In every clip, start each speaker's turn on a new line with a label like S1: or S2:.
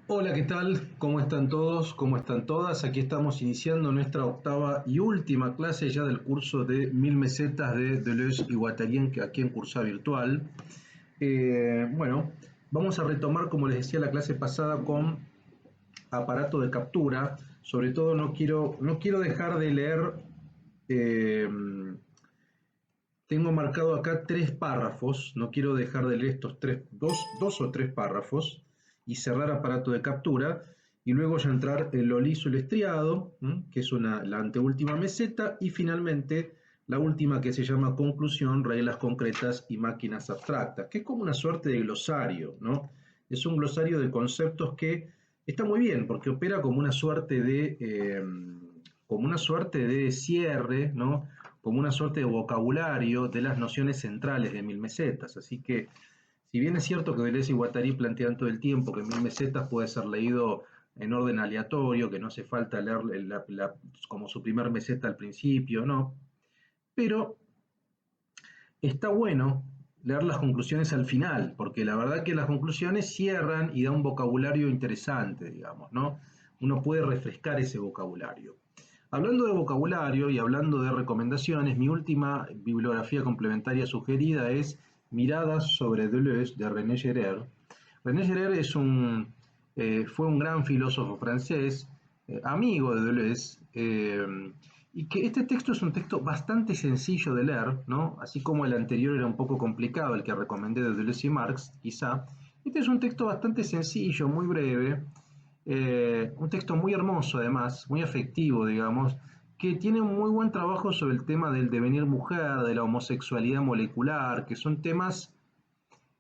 S1: Hola, ¿qué tal? ¿Cómo están todos? ¿Cómo están todas? Aquí estamos iniciando nuestra octava y última clase ya del curso de 1000 mesetas de Deleuze y Guattari, que aquí en Cursa Virtual. Bueno, vamos a retomar, como les decía, la clase pasada con aparato de captura. Sobre todo no quiero dejar de leer, eh, tengo marcado acá tres párrafos, no quiero dejar de leer estos dos o tres párrafos y cerrar aparato de captura y luego ya entrar en lo liso y lo estriado, que es la anteúltima meseta, y finalmente la última que se llama conclusión, reglas concretas y máquinas abstractas, que es como una suerte de glosario, ¿no? Es un glosario de conceptos que está muy bien porque opera como una suerte de cierre, ¿no? Como una suerte de vocabulario de las nociones centrales de Mil Mesetas. Así que, si bien es cierto que Deleuze y Guattari plantean todo el tiempo que Mil Mesetas puede ser leído en orden aleatorio, que no hace falta leer como su primer meseta al principio, ¿no? Pero está bueno leer las conclusiones al final, porque la verdad que las conclusiones cierran y da un vocabulario interesante, digamos, ¿no? Uno puede refrescar ese vocabulario. Hablando de vocabulario y hablando de recomendaciones, mi última bibliografía complementaria sugerida es Miradas sobre Deleuze de René Girard. René Girard fue un gran filósofo francés, amigo de Deleuze, y que este texto es un texto bastante sencillo de leer, ¿no? Así como el anterior era un poco complicado, el que recomendé de Deleuze y Marx, quizá. Este es un texto bastante sencillo, muy breve, un texto muy hermoso además, muy afectivo, digamos, que tiene un muy buen trabajo sobre el tema del devenir mujer, de la homosexualidad molecular, que son temas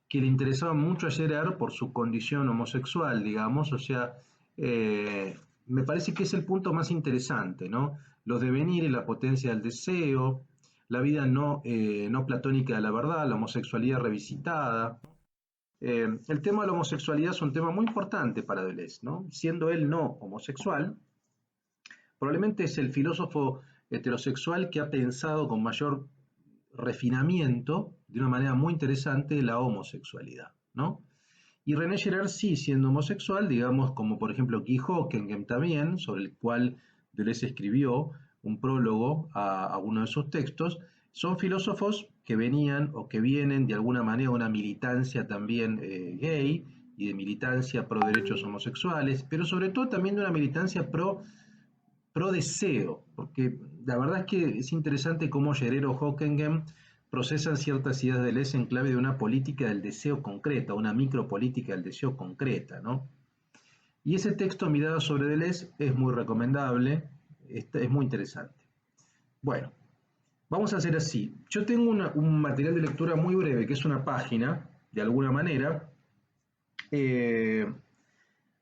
S1: que le interesaban mucho a Gerard por su condición homosexual, digamos, o sea, me parece que es el punto más interesante, ¿no? Los devenires, la potencia del deseo, la vida no platónica de la verdad, la homosexualidad revisitada. El tema de la homosexualidad es un tema muy importante para Deleuze, ¿no? Siendo él no homosexual, probablemente es el filósofo heterosexual que ha pensado con mayor refinamiento, de una manera muy interesante, la homosexualidad, ¿no? Y René Girard sí, siendo homosexual, digamos, como por ejemplo Guy Hockenheim también, sobre el cual Deleuze escribió un prólogo a uno de sus textos, son filósofos que venían o que vienen de alguna manera de una militancia también gay y de militancia pro derechos homosexuales, pero sobre todo también de una militancia pro deseo, porque la verdad es que es interesante cómo Gerero Hockenheim procesan ciertas ideas de Deleuze en clave de una política del deseo concreta, una micropolítica del deseo concreta, ¿no? Y ese texto, Mirada sobre Deleuze, es muy recomendable, es muy interesante. Bueno, vamos a hacer así. Yo tengo un material de lectura muy breve, que es una página, de alguna manera, eh,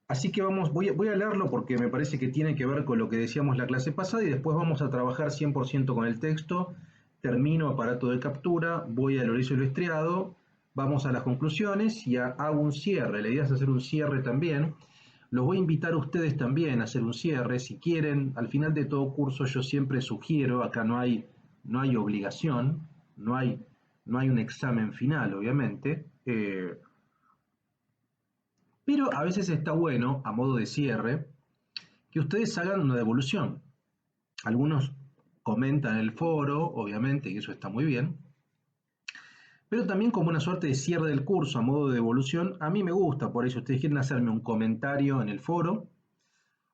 S1: así que voy a leerlo porque me parece que tiene que ver con lo que decíamos la clase pasada y después vamos a trabajar 100% con el texto. Termino aparato de captura, voy al orizo y lo estriado, vamos a las conclusiones y hago un cierre. La idea es hacer un cierre también. Los voy a invitar a ustedes también a hacer un cierre. Si quieren, al final de todo curso yo siempre sugiero, acá no hay obligación, no hay un examen final, obviamente. Pero a veces está bueno, a modo de cierre, que ustedes hagan una devolución. Algunos comentan el foro, obviamente, y eso está muy bien, pero también como una suerte de cierre del curso a modo de devolución, a mí me gusta, por eso ustedes quieren hacerme un comentario en el foro,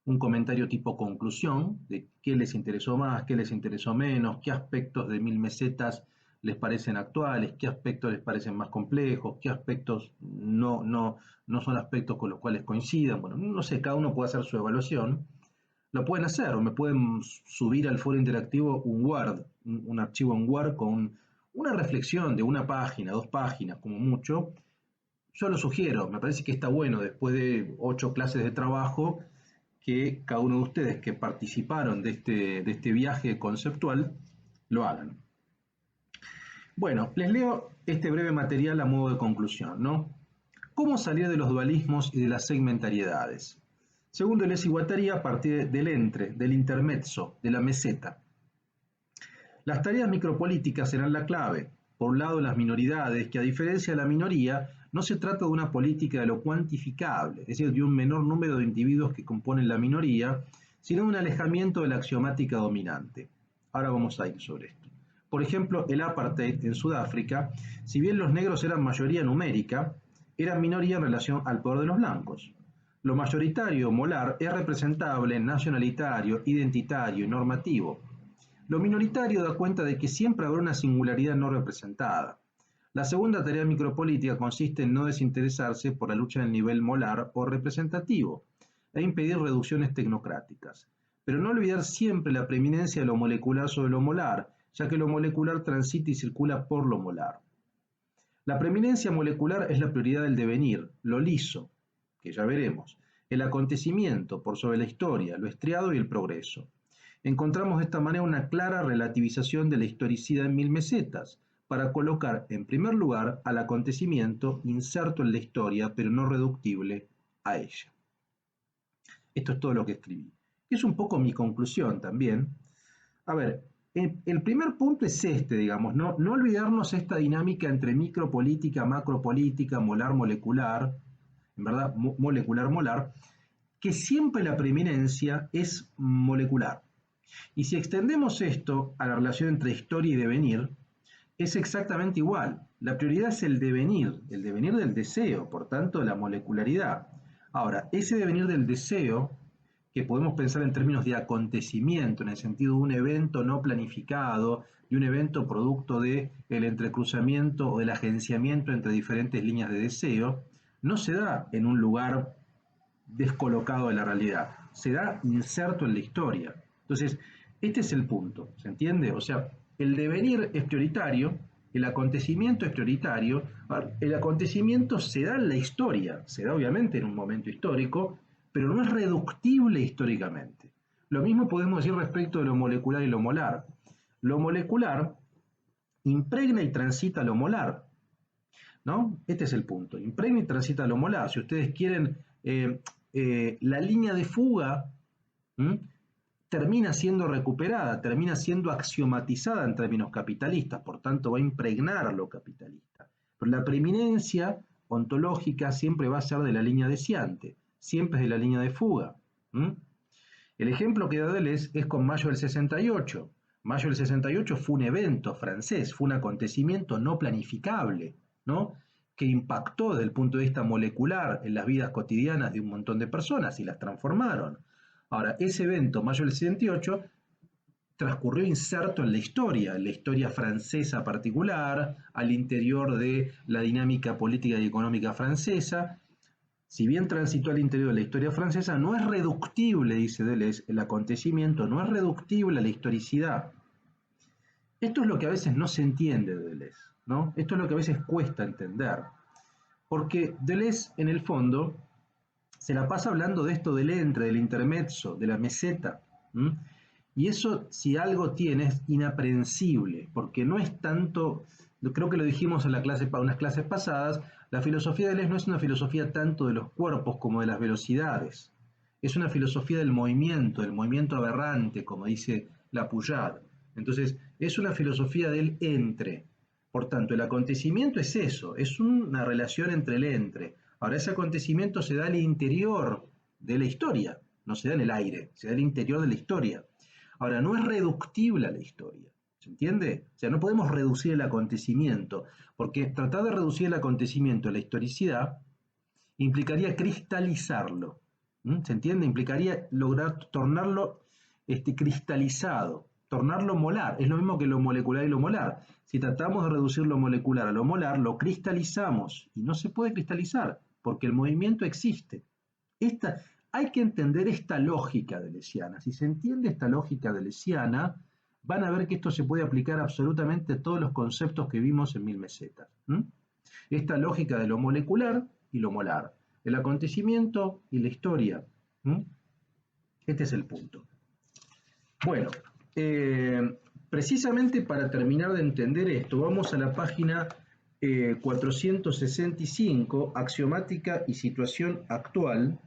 S1: un comentario tipo conclusión, de qué les interesó más, qué les interesó menos, qué aspectos de Mil Mesetas les parecen actuales, qué aspectos les parecen más complejos, qué aspectos no son aspectos con los cuales coincidan. Bueno, no sé, cada uno puede hacer su evaluación. Lo pueden hacer, o me pueden subir al foro interactivo un Word, un archivo en Word con una reflexión de una página, 2 páginas, como mucho. Yo lo sugiero, me parece que está bueno después de 8 clases de trabajo que cada uno de ustedes que participaron de este viaje conceptual lo hagan. Bueno, les leo este breve material a modo de conclusión, ¿no? ¿Cómo salir de los dualismos y de las segmentariedades? Según Deleuze y Guattari, a partir del entre, del intermezzo, de la meseta. Las tareas micropolíticas serán la clave. Por un lado, las minoridades, que a diferencia de la minoría, no se trata de una política de lo cuantificable, es decir, de un menor número de individuos que componen la minoría, sino de un alejamiento de la axiomática dominante. Ahora vamos a ir sobre esto. Por ejemplo, el apartheid en Sudáfrica, si bien los negros eran mayoría numérica, eran minoría en relación al poder de los blancos. Lo mayoritario molar es representable, nacionalitario, identitario y normativo. Lo minoritario da cuenta de que siempre habrá una singularidad no representada. La segunda tarea micropolítica consiste en no desinteresarse por la lucha del nivel molar o representativo e impedir reducciones tecnocráticas, pero no olvidar siempre la preeminencia de lo molecular sobre lo molar, ya que lo molecular transita y circula por lo molar. La preeminencia molecular es la prioridad del devenir, lo liso, que ya veremos, el acontecimiento por sobre la historia, lo estriado y el progreso. Encontramos de esta manera una clara relativización de la historicidad en Mil Mesetas, para colocar en primer lugar al acontecimiento inserto en la historia, pero no reductible a ella. Esto es todo lo que escribí. Es un poco mi conclusión también. A ver, el primer punto es este, digamos, no olvidarnos esta dinámica entre micropolítica, macropolítica, molar, molecular, en verdad, molecular, molar, que siempre la preeminencia es molecular. Y si extendemos esto a la relación entre historia y devenir, es exactamente igual. La prioridad es el devenir del deseo, por tanto, la molecularidad. Ahora, ese devenir del deseo, que podemos pensar en términos de acontecimiento, en el sentido de un evento no planificado, de un evento producto del entrecruzamiento o del agenciamiento entre diferentes líneas de deseo, no se da en un lugar descolocado de la realidad, se da inserto en la historia. Entonces, este es el punto, ¿se entiende? O sea, el devenir es prioritario, el acontecimiento es prioritario, el acontecimiento se da en la historia, se da obviamente en un momento histórico, pero no es reductible históricamente. Lo mismo podemos decir respecto de lo molecular y lo molar. Lo molecular impregna y transita lo molar, ¿no? Este es el punto, impregna y transita lo molar. Si ustedes quieren, la línea de fuga, termina siendo recuperada, termina siendo axiomatizada en términos capitalistas, por tanto va a impregnar lo capitalista. Pero la preeminencia ontológica siempre va a ser de la línea deseante, siempre es de la línea de fuga. El ejemplo que da Deleuze es con Mayo del 68. Mayo del 68 fue un evento francés, fue un acontecimiento no planificable, ¿no?, que impactó desde el punto de vista molecular en las vidas cotidianas de un montón de personas y las transformaron. Ahora, ese evento, Mayo del 68, transcurrió inserto en la historia francesa particular, al interior de la dinámica política y económica francesa. Si bien transitó al interior de la historia francesa, no es reductible, dice Deleuze, el acontecimiento, no es reductible a la historicidad. Esto es lo que a veces no se entiende de Deleuze, ¿no? Esto es lo que a veces cuesta entender. Porque Deleuze, en el fondo, se la pasa hablando de esto del entre, del intermezzo, de la meseta. Y eso, si algo tiene, es inaprehensible, porque no es tanto, creo que lo dijimos en unas clases pasadas, la filosofía de Deleuze no es una filosofía tanto de los cuerpos como de las velocidades. Es una filosofía del movimiento aberrante, como dice Lapoullade. Entonces, es una filosofía del entre. Por tanto, el acontecimiento es eso, es una relación entre el entre. Ahora, ese acontecimiento se da al interior de la historia, no se da en el aire, se da al interior de la historia. Ahora, no es reductible a la historia, ¿se entiende? O sea, no podemos reducir el acontecimiento, porque tratar de reducir el acontecimiento a la historicidad implicaría cristalizarlo, ¿se entiende? Implicaría lograr tornarlo cristalizado, tornarlo molar. Es lo mismo que lo molecular y lo molar. Si tratamos de reducir lo molecular a lo molar, lo cristalizamos y no se puede cristalizar porque el movimiento existe. Hay que entender esta lógica deleuziana. Si se entiende esta lógica deleuziana, van a ver que esto se puede aplicar absolutamente a todos los conceptos que vimos en Mil Mesetas. Esta lógica de lo molecular y lo molar, el acontecimiento y la historia. Este es el punto. Bueno, precisamente para terminar de entender esto, vamos a la página 465, axiomática y situación actual.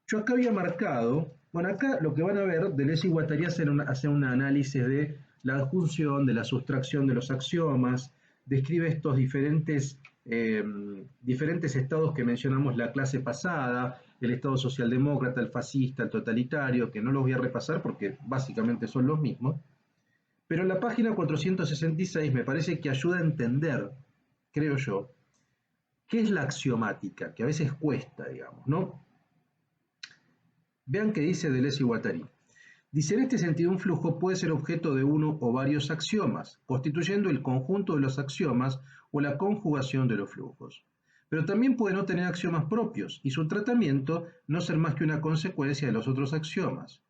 S1: Yo acá había marcado, bueno, acá lo que van a ver, Deleuze y Guattari hacen un análisis de la adjunción, de la sustracción de los axiomas, describe estos diferentes estados que mencionamos la clase pasada, el estado socialdemócrata, el fascista, el totalitario, que no los voy a repasar porque básicamente son los mismos, pero en la página 466 me parece que ayuda a entender, creo yo, qué es la axiomática, que a veces cuesta, digamos, ¿no? Vean qué dice Deleuze y Guattari. Dice, en este sentido, un flujo puede ser objeto de uno o varios axiomas, constituyendo el conjunto de los axiomas o la conjugación de los flujos. Pero también puede no tener axiomas propios y su tratamiento no ser más que una consecuencia de los otros axiomas.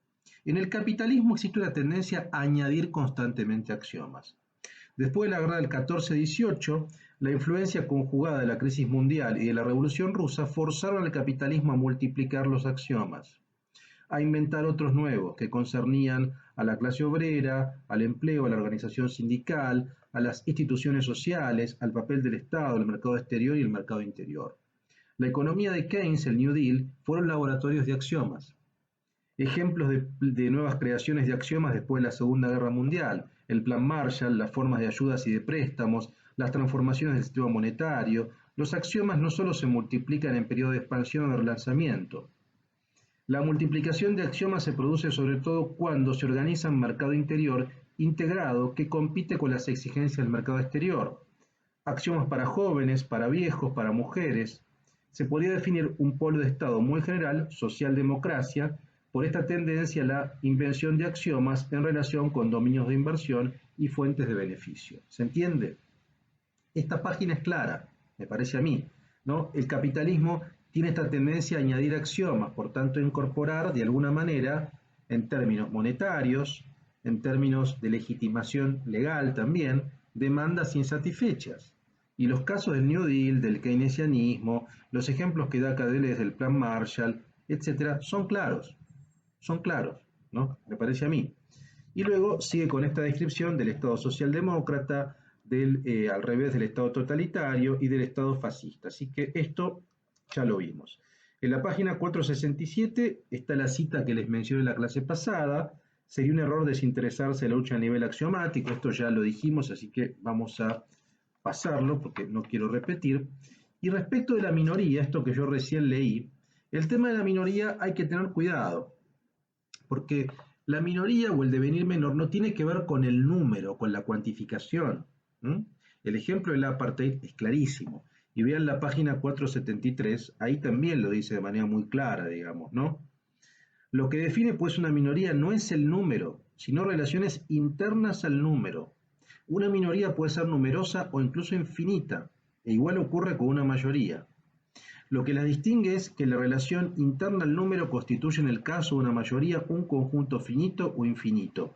S1: En el capitalismo existe una tendencia a añadir constantemente axiomas. Después de la guerra del 14-18, la influencia conjugada de la crisis mundial y de la Revolución Rusa forzaron al capitalismo a multiplicar los axiomas, a inventar otros nuevos que concernían a la clase obrera, al empleo, a la organización sindical, a las instituciones sociales, al papel del Estado, el mercado exterior y el mercado interior. La economía de Keynes, el New Deal, fueron laboratorios de axiomas. Ejemplos de nuevas creaciones de axiomas después de la Segunda Guerra Mundial, el Plan Marshall, las formas de ayudas y de préstamos, las transformaciones del sistema monetario. Los axiomas no solo se multiplican en periodo de expansión o de relanzamiento. La multiplicación de axiomas se produce sobre todo cuando se organiza un mercado interior integrado que compite con las exigencias del mercado exterior. Axiomas para jóvenes, para viejos, para mujeres. Se podría definir un polo de Estado muy general, socialdemocracia, por esta tendencia a la invención de axiomas en relación con dominios de inversión y fuentes de beneficio. ¿Se entiende? Esta página es clara, me parece a mí, ¿no? El capitalismo tiene esta tendencia a añadir axiomas, por tanto incorporar de alguna manera, en términos monetarios, en términos de legitimación legal también, demandas insatisfechas. Y los casos del New Deal, del keynesianismo, los ejemplos que da Deleuze del Plan Marshall, etcétera, son claros, ¿no? Me parece a mí. Y luego sigue con esta descripción del Estado socialdemócrata, al revés del Estado totalitario y del Estado fascista. Así que esto ya lo vimos. En la página 467 está la cita que les mencioné en la clase pasada. Sería un error desinteresarse de la lucha a nivel axiomático, esto ya lo dijimos, así que vamos a pasarlo porque no quiero repetir. Y respecto de la minoría, esto que yo recién leí, el tema de la minoría hay que tener cuidado, porque la minoría o el devenir menor no tiene que ver con el número, con la cuantificación. El ejemplo del apartheid es clarísimo. Y vean la página 473, ahí también lo dice de manera muy clara, digamos, ¿no? Lo que define pues una minoría no es el número, sino relaciones internas al número. Una minoría puede ser numerosa o incluso infinita, e igual ocurre con una mayoría. Lo que las distingue es que la relación interna al número constituye en el caso de una mayoría un conjunto finito o infinito,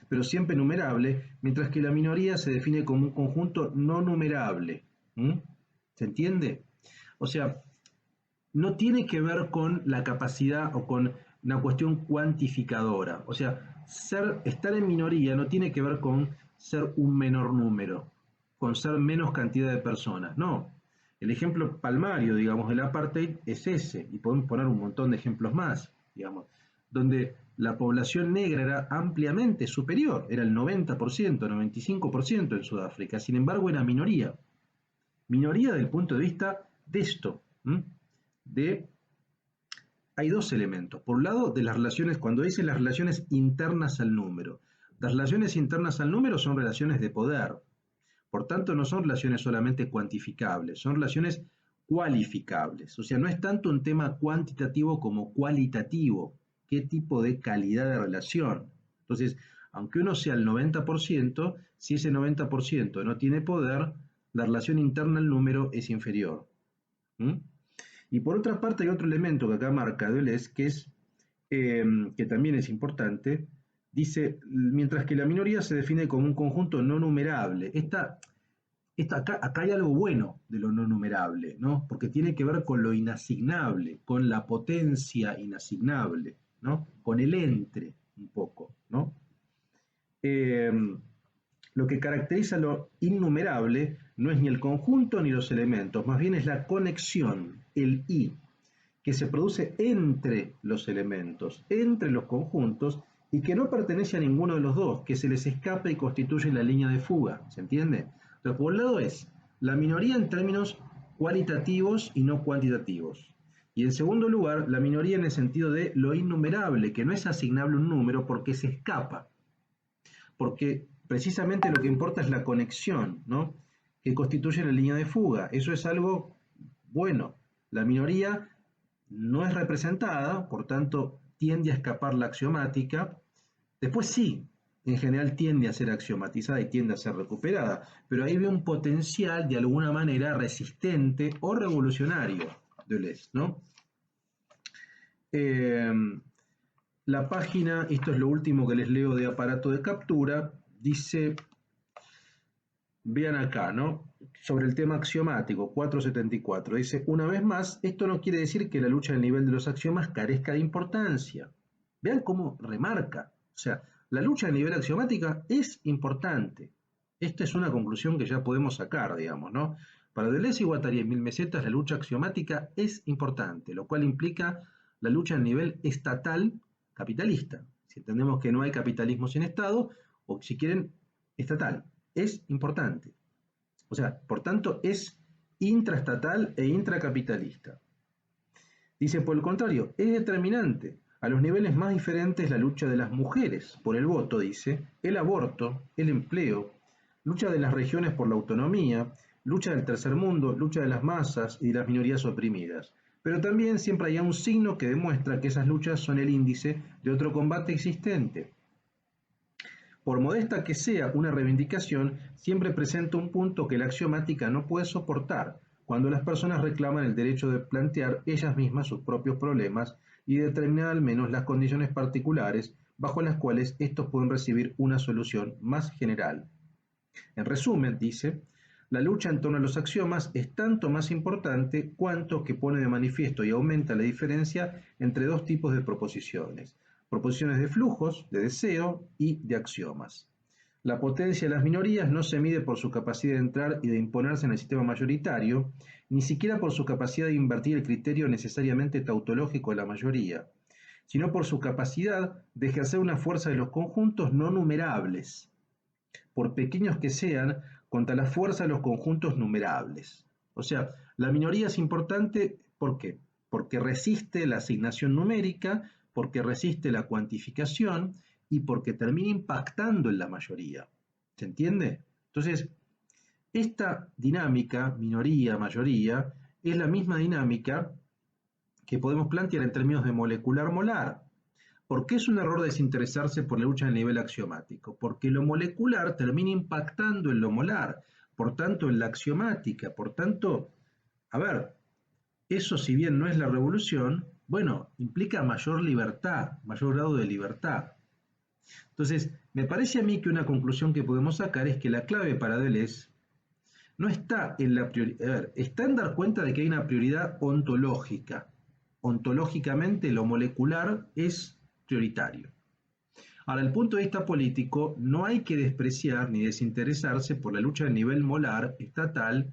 S1: pero siempre numerable, mientras que la minoría se define como un conjunto no numerable. ¿Se entiende? O sea, no tiene que ver con la capacidad o con una cuestión cuantificadora. O sea, estar en minoría no tiene que ver con ser un menor número, con ser menos cantidad de personas. No. El ejemplo palmario, digamos, del apartheid es ese, y podemos poner un montón de ejemplos más, digamos, donde la población negra era ampliamente superior, era el 90%, 95% en Sudáfrica, sin embargo era minoría. Minoría desde el punto de vista de esto, hay dos elementos. Por un lado, de las relaciones, cuando dicen las relaciones internas al número. Las relaciones internas al número son relaciones de poder. Por tanto, no son relaciones solamente cuantificables, son relaciones cualificables. O sea, no es tanto un tema cuantitativo como cualitativo. ¿Qué tipo de calidad de relación? Entonces, aunque uno sea el 90%, si ese 90% no tiene poder, la relación interna al número es inferior. Y por otra parte hay otro elemento que acá marca Deleuze, que es que también es importante. Dice, mientras que la minoría se define como un conjunto no numerable. Acá hay algo bueno de lo no numerable, ¿no? Porque tiene que ver con lo inasignable, con la potencia inasignable, ¿no? Con el entre, un poco, ¿no? Lo que caracteriza lo innumerable no es ni el conjunto ni los elementos, más bien es la conexión, el y, que se produce entre los elementos, entre los conjuntos y que no pertenece a ninguno de los dos, que se les escapa y constituye la línea de fuga, ¿se entiende? Entonces, por un lado es la minoría en términos cualitativos y no cuantitativos. Y en segundo lugar, la minoría en el sentido de lo innumerable, que no es asignable un número porque se escapa, porque precisamente lo que importa es la conexión, ¿no? Que constituye la línea de fuga. Eso es algo bueno. La minoría no es representada, por tanto tiende a escapar la axiomática. Después sí, en general tiende a ser axiomatizada y tiende a ser recuperada, pero ahí ve un potencial de alguna manera resistente o revolucionario de Deleuze, ¿no? Eh, la página, esto es lo último que les leo de aparato de captura, dice, vean acá, ¿no? Sobre el tema axiomático, 474, dice, una vez más, esto no quiere decir que la lucha del nivel de los axiomas carezca de importancia. Vean cómo remarca, o sea, la lucha a nivel axiomática es importante. Esta es una conclusión que ya podemos sacar, digamos, ¿no? Para Deleuze y Guattari en Mil Mesetas, la lucha axiomática es importante, lo cual implica la lucha a nivel estatal capitalista. Si entendemos que no hay capitalismo sin Estado, o si quieren, estatal, es importante. O sea, por tanto, es intraestatal e intracapitalista. Dice, por el contrario, es determinante. A los niveles más diferentes la lucha de las mujeres por el voto, dice, el aborto, el empleo, lucha de las regiones por la autonomía, lucha del tercer mundo, lucha de las masas y de las minorías oprimidas. Pero también siempre hay un signo que demuestra que esas luchas son el índice de otro combate existente. Por modesta que sea una reivindicación, siempre presenta un punto que la axiomática no puede soportar, cuando las personas reclaman el derecho de plantear ellas mismas sus propios problemas y determinar al menos las condiciones particulares bajo las cuales estos pueden recibir una solución más general. En resumen, dice, la lucha en torno a los axiomas es tanto más importante cuanto que pone de manifiesto y aumenta la diferencia entre dos tipos de proposiciones de flujos, de deseo y de axiomas. La potencia de las minorías no se mide por su capacidad de entrar y de imponerse en el sistema mayoritario, ni siquiera por su capacidad de invertir el criterio necesariamente tautológico de la mayoría, sino por su capacidad de ejercer una fuerza de los conjuntos no numerables, por pequeños que sean, contra la fuerza de los conjuntos numerables. O sea, la minoría es importante, ¿por qué? Porque resiste la asignación numérica, porque resiste la cuantificación y porque termina impactando en la mayoría. ¿Se entiende? Entonces, esta dinámica, minoría, mayoría, es la misma dinámica que podemos plantear en términos de molecular-molar. ¿Por qué es un error desinteresarse por la lucha a nivel axiomático? Porque lo molecular termina impactando en lo molar, por tanto en la axiomática, por tanto, a ver, eso si bien no es la revolución, bueno, implica mayor libertad, mayor grado de libertad. Entonces, me parece a mí que una conclusión que podemos sacar es que la clave para Deleuze no está en la prioridad, a ver, está en dar cuenta de que hay una prioridad ontológica. Ontológicamente lo molecular es prioritario. Ahora, el punto de vista político, no hay que despreciar ni desinteresarse por la lucha a nivel molar, estatal.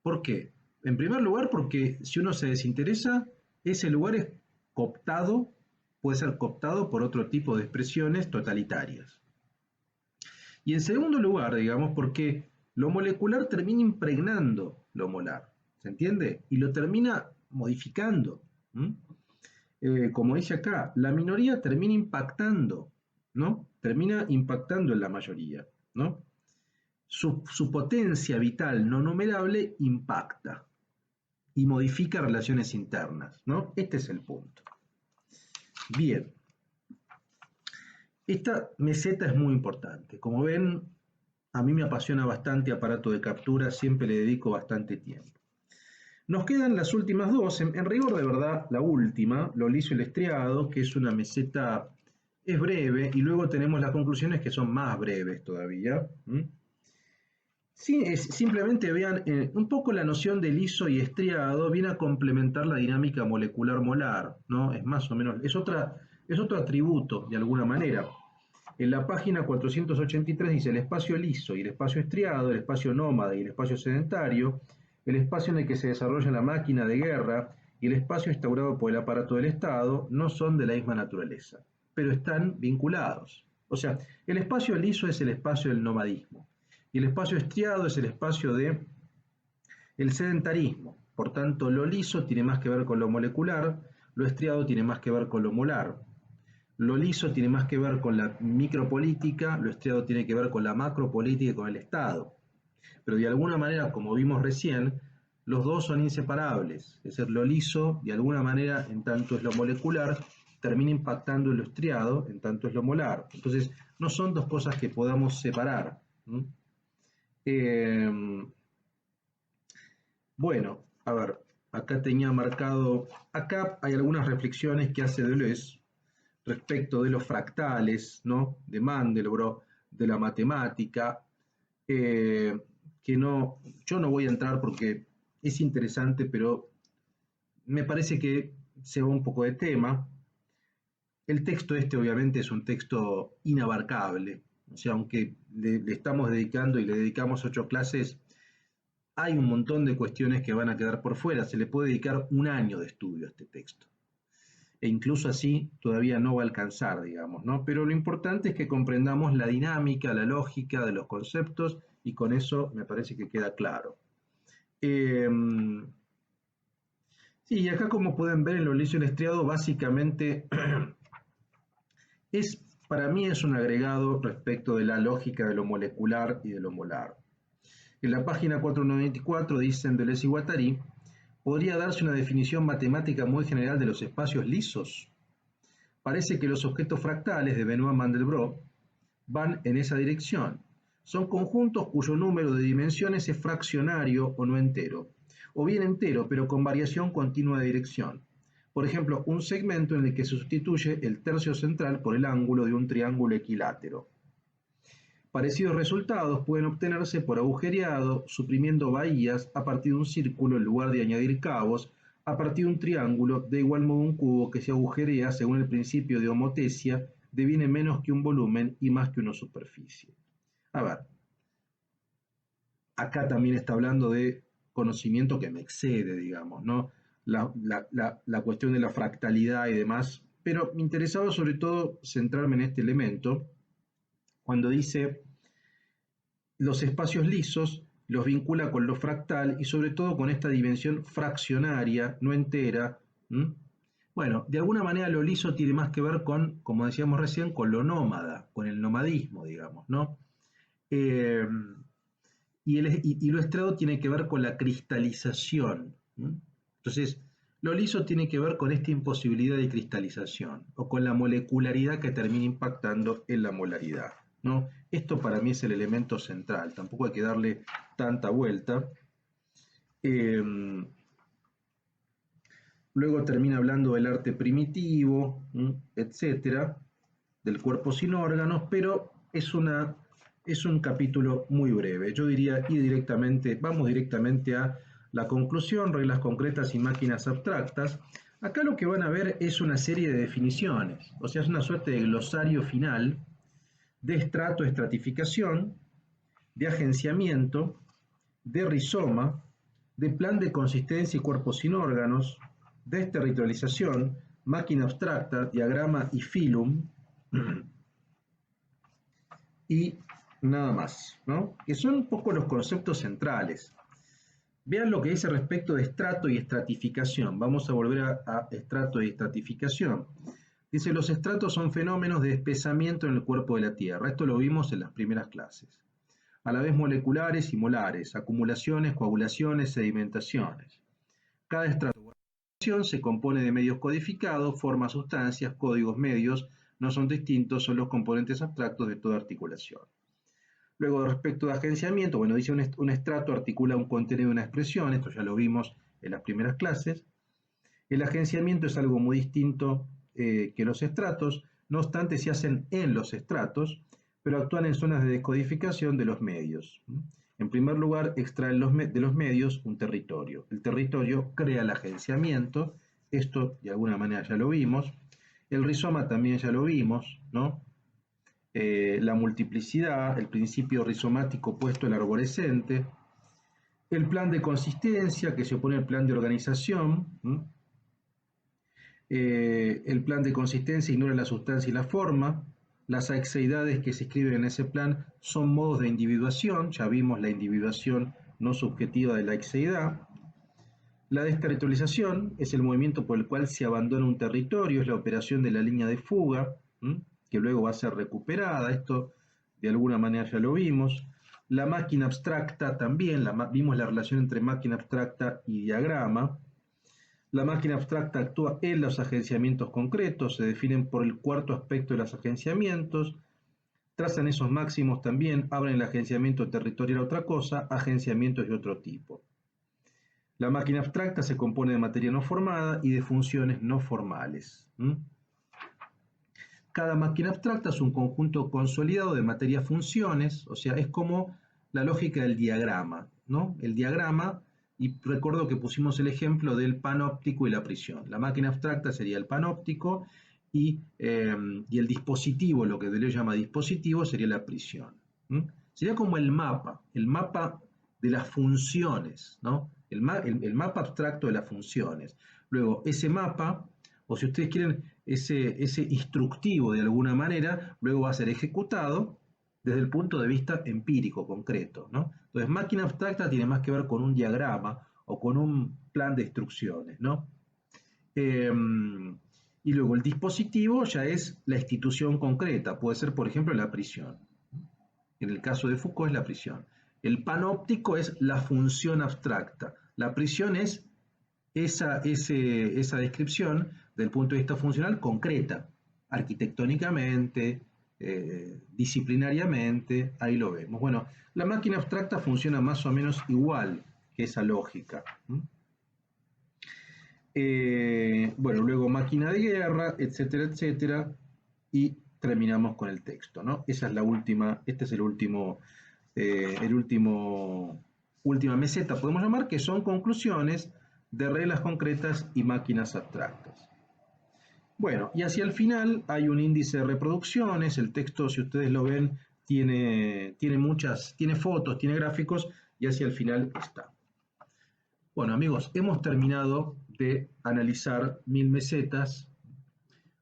S1: ¿Por qué? En primer lugar, porque si uno se desinteresa, ese lugar es cooptado, puede ser cooptado por otro tipo de expresiones totalitarias. Y en segundo lugar, digamos, porque lo molecular termina impregnando lo molar, ¿se entiende? Y lo termina modificando. Como dice acá, la minoría termina impactando, ¿no? Termina impactando en la mayoría, ¿no? Su potencia vital no numerable impacta y modifica relaciones internas, ¿no? Este es el punto. Bien. Esta meseta es muy importante. Como ven, a mí me apasiona bastante aparato de captura, siempre le dedico bastante tiempo. Nos quedan las últimas dos, en rigor de verdad, la última, lo liso y el estriado, que es una meseta, es breve, y luego tenemos las conclusiones que son más breves todavía. Sí, simplemente vean, un poco la noción de liso y estriado viene a complementar la dinámica molecular molar, ¿no? Es más o menos, es otro atributo de alguna manera. En la página 483 dice el espacio liso y el espacio estriado, el espacio nómada y el espacio sedentario, el espacio en el que se desarrolla la máquina de guerra y el espacio instaurado por el aparato del Estado no son de la misma naturaleza. pero están vinculados. O sea, el espacio liso es el espacio del nomadismo y el espacio estriado es el espacio del sedentarismo. Por tanto, lo liso tiene más que ver con lo molecular, lo estriado tiene más que ver con lo molar. Lo liso tiene más que ver con la micropolítica, lo estriado tiene que ver con la macropolítica y con el Estado. Pero de alguna manera, como vimos recién, los dos son inseparables. Es decir, lo liso, de alguna manera, en tanto es lo molecular, termina impactando en lo estriado, en tanto es lo molar. Entonces, no son dos cosas que podamos separar. Bueno, a ver, acá tenía marcado, acá hay algunas reflexiones que hace Deleuze respecto de los fractales, ¿no? De Mandelbrot, de la matemática, que no, yo no voy a entrar porque es interesante, pero me parece que se va un poco de tema. El texto este obviamente es un texto inabarcable, o sea, aunque le estamos dedicando y le dedicamos 8 clases, hay un montón de cuestiones que van a quedar por fuera, se le puede dedicar un año de estudio a este texto. E incluso así todavía no va a alcanzar, digamos, ¿no? Pero lo importante es que comprendamos la dinámica, la lógica de los conceptos y con eso me parece que queda claro. Eh, sí, y acá como pueden ver en lo liso y el estriado, básicamente para mí es un agregado respecto de la lógica de lo molecular y de lo molar. En la página 494 dicen Deleuze y Guattari, podría darse una definición matemática muy general de los espacios lisos. Parece que los objetos fractales de Benoit Mandelbrot van en esa dirección. Son conjuntos cuyo número de dimensiones es fraccionario o no entero, o bien entero, pero con variación continua de dirección. Por ejemplo, un segmento en el que se sustituye el tercio central por el ángulo de un triángulo equilátero. Parecidos resultados pueden obtenerse por agujereado, suprimiendo bahías a partir de un círculo en lugar de añadir cabos, a partir de un triángulo, de igual modo un cubo que se agujerea según el principio de homotesia deviene menos que un volumen y más que una superficie. A ver, acá también está hablando de conocimiento que me excede, digamos, ¿no? La cuestión de la fractalidad y demás, pero me interesaba sobre todo centrarme en este elemento cuando dice los espacios lisos los vincula con lo fractal y sobre todo con esta dimensión fraccionaria, no entera. Bueno, de alguna manera lo liso tiene más que ver con, como decíamos recién, con lo nómada, con el nomadismo, digamos, ¿no? Eh, y lo estriado tiene que ver con la cristalización. Entonces, lo liso tiene que ver con esta imposibilidad de cristalización o con la molecularidad que termina impactando en la molaridad, ¿no? Esto para mí es el elemento central, tampoco hay que darle tanta vuelta. Luego termina hablando del arte primitivo, etcétera, del cuerpo sin órganos, pero es un capítulo muy breve. Yo diría vamos directamente a la conclusión, reglas concretas y máquinas abstractas. Acá lo que van a ver es una serie de definiciones, o sea, es una suerte de glosario final de estratificación, de agenciamiento, de rizoma, de plan de consistencia y cuerpo sin órganos, desterritorialización, máquina abstracta, diagrama y filum, y nada más, ¿no? Que son un poco los conceptos centrales. Vean lo que dice respecto de estrato y estratificación. Vamos a volver a estrato y estratificación. Dice, los estratos son fenómenos de espesamiento en el cuerpo de la Tierra. Esto lo vimos en las primeras clases. A la vez moleculares y molares, acumulaciones, coagulaciones, sedimentaciones. Cada estratificación se compone de medios codificados, formas, sustancias, códigos, medios, no son distintos, son los componentes abstractos de toda articulación. Luego, respecto de agenciamiento, bueno, dice un estrato articula un contenido de una expresión, esto ya lo vimos en las primeras clases. El agenciamiento es algo muy distinto que los estratos, no obstante se hacen en los estratos, pero actúan en zonas de descodificación de los medios. En primer lugar, extraen de los medios un territorio. El territorio crea el agenciamiento, esto de alguna manera ya lo vimos. El rizoma también ya lo vimos, ¿no? La multiplicidad, el principio rizomático opuesto al arborescente, el plan de consistencia que se opone al plan de organización, El plan de consistencia ignora la sustancia y la forma. Las aexeidades que se escriben en ese plan son modos de individuación. Ya vimos la individuación no subjetiva de la aexeidad. La desterritorialización es el movimiento por el cual se abandona un territorio, es la operación de la línea de fuga, que luego va a ser recuperada. Esto de alguna manera ya lo vimos. La máquina abstracta también, vimos la relación entre máquina abstracta y diagrama. La máquina abstracta actúa en los agenciamientos concretos, se definen por el cuarto aspecto de los agenciamientos, trazan esos máximos también, abren el agenciamiento territorial a otra cosa, agenciamientos de otro tipo. La máquina abstracta se compone de materia no formada y de funciones no formales. Cada máquina abstracta es un conjunto consolidado de materia-funciones, o sea, es como la lógica del diagrama, ¿no? El diagrama, y recuerdo que pusimos el ejemplo del panóptico y la prisión. La máquina abstracta sería el panóptico y el dispositivo, lo que Deleuze llama dispositivo, sería la prisión. Sería como el mapa de las funciones, ¿no? El mapa abstracto de las funciones. Luego, ese mapa, o si ustedes quieren, ese instructivo de alguna manera, luego va a ser ejecutado desde el punto de vista empírico, concreto, ¿no? Entonces, máquina abstracta tiene más que ver con un diagrama o con un plan de instrucciones, ¿no? Y luego el dispositivo ya es la institución concreta, puede ser, por ejemplo, la prisión. En el caso de Foucault es la prisión. El panóptico es la función abstracta. La prisión es esa descripción del punto de vista funcional concreta, arquitectónicamente, disciplinariamente, ahí lo vemos. Bueno, la máquina abstracta funciona más o menos igual que esa lógica. Bueno, luego máquina de guerra, etcétera, etcétera, y terminamos con el texto, ¿no? Esa es la última, este es última meseta, podemos llamar, que son conclusiones de reglas concretas y máquinas abstractas. Bueno, y hacia el final hay un índice de reproducciones, el texto, si ustedes lo ven, tiene fotos, tiene gráficos, y hacia el final está. Bueno, amigos, hemos terminado de analizar 1000 mesetas.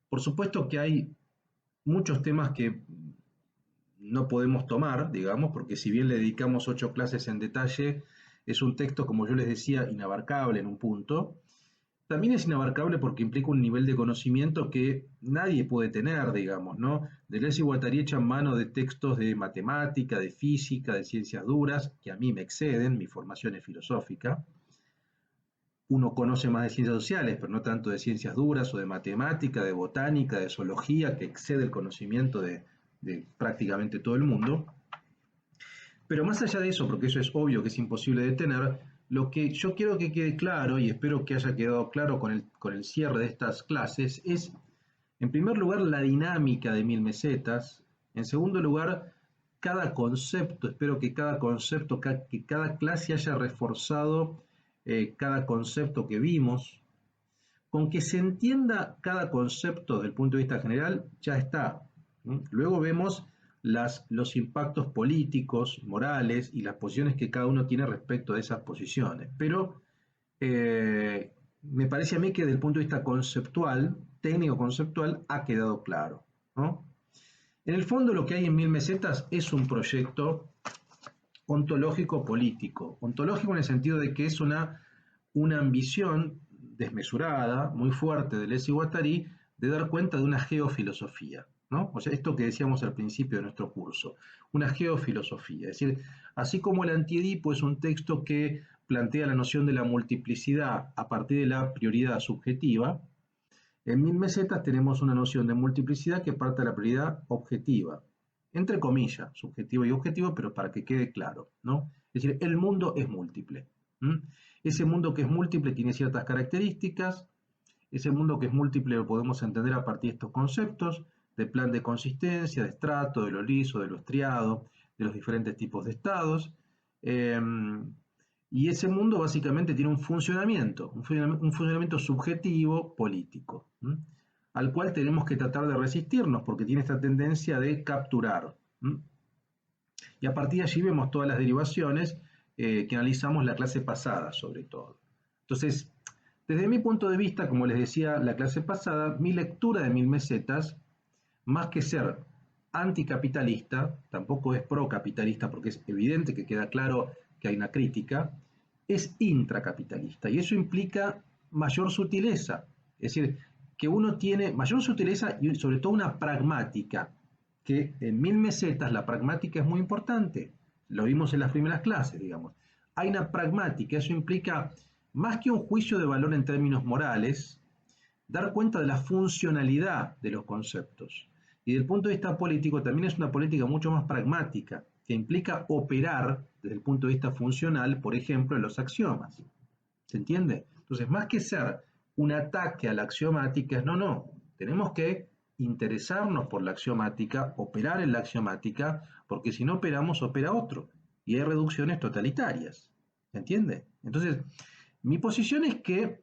S1: Por supuesto que hay muchos temas que no podemos tomar, digamos, porque si bien le dedicamos 8 clases en detalle, es un texto, como yo les decía, inabarcable en un punto. También es inabarcable porque implica un nivel de conocimiento que nadie puede tener, digamos, ¿no? Deleuze y Guattari echan mano de textos de matemática, de física, de ciencias duras, que a mí me exceden, mi formación es filosófica. Uno conoce más de ciencias sociales, pero no tanto de ciencias duras o de matemática, de botánica, de zoología, que excede el conocimiento de prácticamente todo el mundo. Pero más allá de eso, porque eso es obvio que es imposible de tener, lo que yo quiero que quede claro, y espero que haya quedado claro con el cierre de estas clases, es, en primer lugar, la dinámica de 1000 mesetas. En segundo lugar, cada concepto, espero que cada concepto, que cada clase haya reforzado cada concepto que vimos. Con que se entienda cada concepto desde el punto de vista general, ya está. Luego vemos los impactos políticos, morales y las posiciones que cada uno tiene respecto a esas posiciones. Pero me parece a mí que desde el punto de vista conceptual, técnico-conceptual, ha quedado claro, ¿no? En el fondo lo que hay en 1000 mesetas es un proyecto ontológico político. Ontológico en el sentido de que es una ambición desmesurada, muy fuerte de Deleuze y Guattari, de dar cuenta de una geofilosofía, ¿no? O sea, esto que decíamos al principio de nuestro curso, una geofilosofía. Es decir, así como el Antiedipo es un texto que plantea la noción de la multiplicidad a partir de la prioridad subjetiva, en 1000 mesetas tenemos una noción de multiplicidad que parte de la prioridad objetiva, entre comillas, subjetivo y objetivo, pero para que quede claro, ¿no? Es decir, el mundo es múltiple. Ese mundo que es múltiple tiene ciertas características. Ese mundo que es múltiple lo podemos entender a partir de estos conceptos, de plan de consistencia, de estrato, de lo liso, de lo estriado, de los diferentes tipos de estados. Y ese mundo básicamente tiene un funcionamiento subjetivo político, al cual tenemos que tratar de resistirnos porque tiene esta tendencia de capturar. Y a partir de allí vemos todas las derivaciones que analizamos la clase pasada, sobre todo. Entonces, Desde mi punto de vista, como les decía la clase pasada, mi lectura de Mil Mesetas, más que ser anticapitalista, tampoco es procapitalista, porque es evidente que queda claro que hay una crítica, es intracapitalista. Y eso implica mayor sutileza. Es decir, que uno tiene mayor sutileza y sobre todo una pragmática, que en Mil Mesetas la pragmática es muy importante. Lo vimos en las primeras clases, digamos. Hay una pragmática, eso implica más que un juicio de valor en términos morales, dar cuenta de la funcionalidad de los conceptos. Y desde el punto de vista político también es una política mucho más pragmática, que implica operar desde el punto de vista funcional, por ejemplo, en los axiomas. ¿Se entiende? Entonces, más que ser un ataque a la axiomática, no, tenemos que interesarnos por la axiomática, operar en la axiomática, porque si no operamos, opera otro. Y hay reducciones totalitarias. ¿Se entiende? Entonces, mi posición es que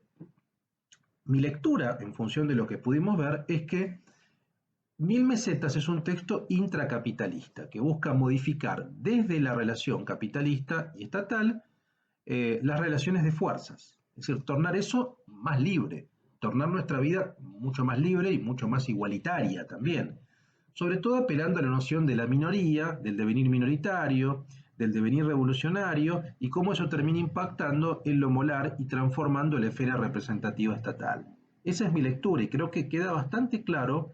S1: mi lectura, en función de lo que pudimos ver, es que Mil Mesetas es un texto intracapitalista que busca modificar desde la relación capitalista y estatal las relaciones de fuerzas. Es decir, tornar eso más libre, tornar nuestra vida mucho más libre y mucho más igualitaria también. Sobre todo apelando a la noción de la minoría, del devenir minoritario, del devenir revolucionario y cómo eso termina impactando en lo molar y transformando la esfera representativa estatal. Esa es mi lectura y creo que queda bastante claro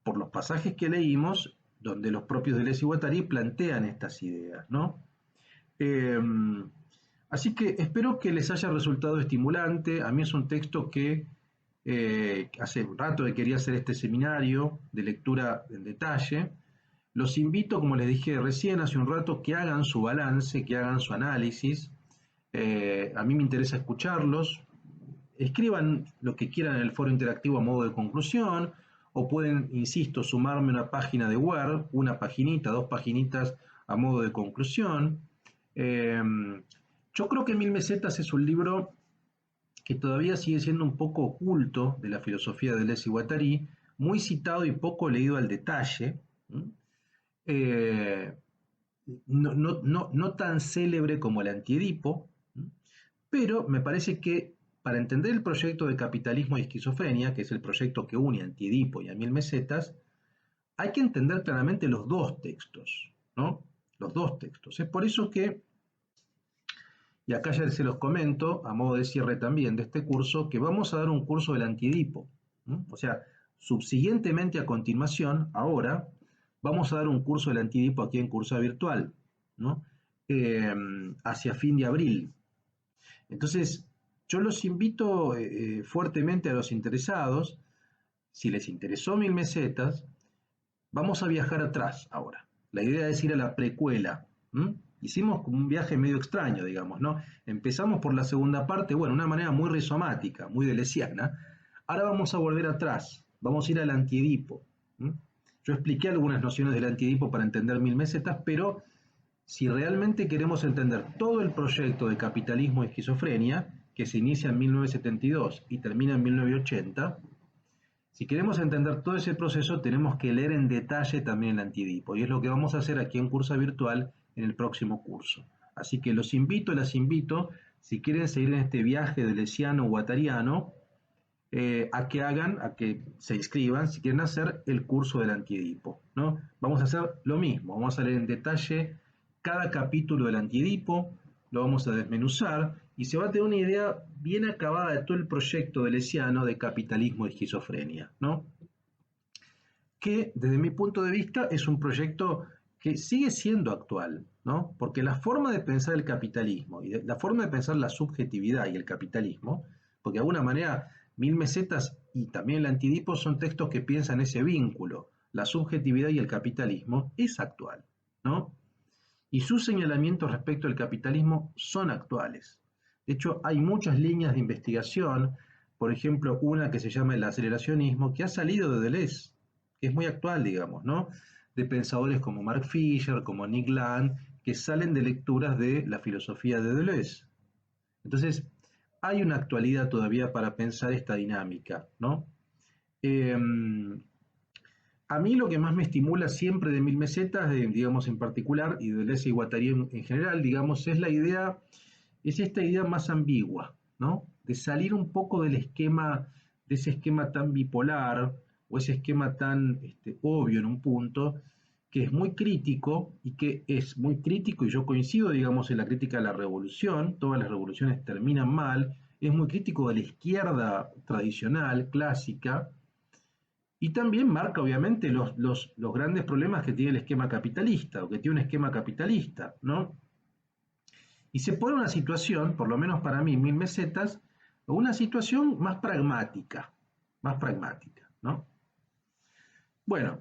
S1: por los pasajes que leímos, donde los propios Deleuze y Guattari plantean estas ideas, ¿no? Eh, Así que espero que les haya resultado estimulante. A mí es un texto que hace un rato que quería hacer este seminario de lectura en detalle. Los invito, como les dije recién hace un rato, que hagan su balance, que hagan su análisis. A mí me interesa escucharlos. Escriban lo que quieran en el foro interactivo a modo de conclusión, o pueden, insisto, sumarme una página de Word, una paginita, dos paginitas a modo de conclusión. Eh, yo creo que Mil Mesetas es un libro que todavía sigue siendo un poco oculto de la filosofía de Deleuze y Guattari, muy citado y poco leído al detalle, eh, no tan célebre como el Antiedipo, pero me parece que para entender el proyecto de Capitalismo y Esquizofrenia, que es el proyecto que une a Antiedipo y a Mil Mesetas, hay que entender claramente los dos textos, ¿no? Los dos textos. Es por eso que, y acá ya se los comento, a modo de cierre también de este curso, que vamos a dar un curso del Antiedipo. ¿No? O sea, subsiguientemente a continuación, ahora, vamos a dar un curso del Antiedipo aquí en Cursa Virtual, ¿no? Hacia fin de abril. Entonces, yo los invito fuertemente a los interesados, si les interesó Mil Mesetas, vamos a viajar atrás ahora. La idea es ir a la precuela. Hicimos como un viaje medio extraño, digamos, ¿no? Empezamos por la segunda parte, bueno, de una manera muy rizomática, muy deleuziana. Ahora vamos a volver atrás, vamos a ir al Antiedipo. Yo expliqué algunas nociones del Antiedipo para entender Mil Mesetas, pero si realmente queremos entender todo el proyecto de Capitalismo y Esquizofrenia, que se inicia en 1972 y termina en 1980, si queremos entender todo ese proceso, tenemos que leer en detalle también el Antiedipo, y es lo que vamos a hacer aquí en Cursa Virtual en el próximo curso. Así que los invito, las invito, si quieren seguir en este viaje deleuziano guattariano, a que se inscriban si quieren hacer el curso del Antiedipo, ¿no? Vamos a hacer lo mismo, vamos a leer en detalle cada capítulo del Antiedipo, lo vamos a desmenuzar y se va a tener una idea bien acabada de todo el proyecto deleuziano de Capitalismo y Esquizofrenia, ¿no? Que desde mi punto de vista es un proyecto que sigue siendo actual, ¿no? Porque la forma de pensar el capitalismo y la forma de pensar la subjetividad y el capitalismo, porque de alguna manera Mil Mesetas y también el Antiedipo son textos que piensan ese vínculo, la subjetividad y el capitalismo, es actual, ¿no? Y sus señalamientos respecto al capitalismo son actuales. De hecho, hay muchas líneas de investigación, por ejemplo, una que se llama el aceleracionismo, que ha salido de Deleuze, que es muy actual, digamos, ¿no? De pensadores como Mark Fisher, como Nick Land, que salen de lecturas de la filosofía de Deleuze. Entonces, hay una actualidad todavía para pensar esta dinámica, ¿no? A mí lo que más me estimula siempre de Mil Mesetas, digamos en particular, y de Deleuze y Guattari en general, digamos, es esta idea más ambigua, ¿no? de salir un poco del esquema, de ese esquema tan bipolar o ese esquema tan obvio en un punto, que es muy crítico y que es muy crítico, y yo coincido, digamos, en la crítica de la revolución, todas las revoluciones terminan mal, es muy crítico de la izquierda tradicional, clásica, y también marca, obviamente, los grandes problemas que tiene el esquema capitalista, o que tiene un esquema capitalista, ¿no? Y se pone una situación, por lo menos para mí, 1000 mesetas, una situación más pragmática, ¿no? Bueno,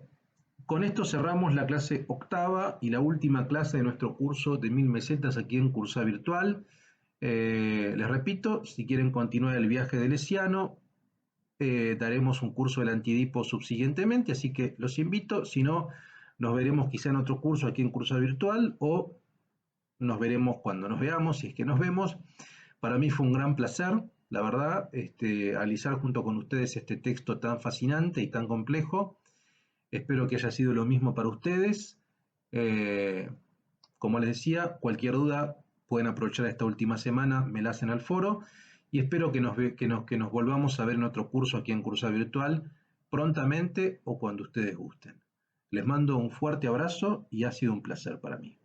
S1: con esto cerramos la clase octava y la última clase de nuestro curso de 1000 mesetas aquí en Cursa Virtual. Les repito, si quieren continuar el viaje de Leciano, daremos un curso del antiedipo subsiguientemente, así que los invito, si no, nos veremos quizá en otro curso aquí en Cursa Virtual o nos veremos cuando nos veamos, si es que nos vemos. Para mí fue un gran placer, la verdad, analizar junto con ustedes este texto tan fascinante y tan complejo. Espero que haya sido lo mismo para ustedes. Eh, Como les decía, cualquier duda pueden aprovechar esta última semana, me la hacen al foro y espero que nos volvamos a ver en otro curso aquí en Cursa Virtual prontamente o cuando ustedes gusten. Les mando un fuerte abrazo y ha sido un placer para mí.